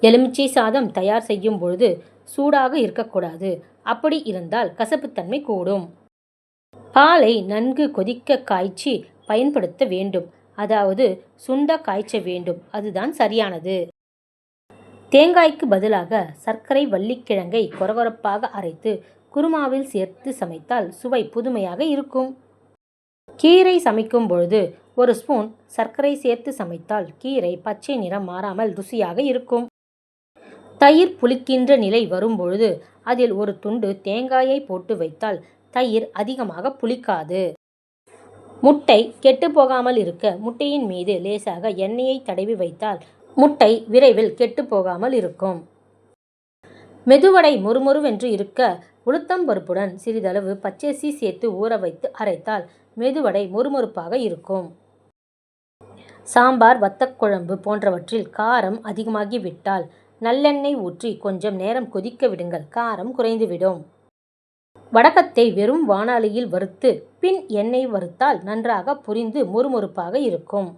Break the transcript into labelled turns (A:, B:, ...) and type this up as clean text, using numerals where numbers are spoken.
A: எலுமிச்சை சாதம் தயார் செய்யும் பொழுது சூடாக இருக்கக்கூடாது. அப்படி இருந்தால் கசப்புத்தன்மை கூடும். பாலை நன்கு கொதிக்க காய்ச்சி பயன்படுத்த வேண்டும். அதாவது சுண்ட காய்ச்ச வேண்டும். அதுதான் சரியானது. தேங்காய்க்கு பதிலாக சர்க்கரை வள்ளிக்கிழங்கை கொரகொரப்பாக அரைத்து குருமாவில் சேர்த்து சமைத்தால் சுவை புதுமையாக இருக்கும். கீரை சமைக்கும் பொழுது ஒரு ஸ்பூன் சர்க்கரை சேர்த்து சமைத்தால் கீரை பச்சை நிறம் மாறாமல் ருசியாக இருக்கும். தயிர் புளிக்கின்ற நிலை வரும்பொழுது அதில் ஒரு துண்டு தேங்காயை போட்டு வைத்தால் தயிர் அதிகமாக புளிக்காது. முட்டை கெட்டு போகாமல் இருக்க முட்டையின் மீது லேசாக எண்ணெயை தடவி வைத்தால் முட்டை விரைவில் கெட்டு போகாமல் இருக்கும். மெதுவடை மொறுமொறுவென்று இருக்க உளுத்தம் பருப்புடன் சிறிதளவு பச்சரிசி சேர்த்து ஊற வைத்து அரைத்தால் மெதுவடை மொறுமொறுப்பாக இருக்கும். சாம்பார், வத்தக்குழம்பு போன்றவற்றில் காரம் அதிகமாகிவிட்டால் நல்லெண்ணெய் ஊற்றி கொஞ்சம் நேரம் கொதிக்க விடுங்கள். காரம் குறைந்துவிடும். வடகத்தை வெறும் வாணலியில் வறுத்து பின் எண்ணெய் வறுத்தால் நன்றாக பொரிந்து மொறுமொறுப்பாக இருக்கும்.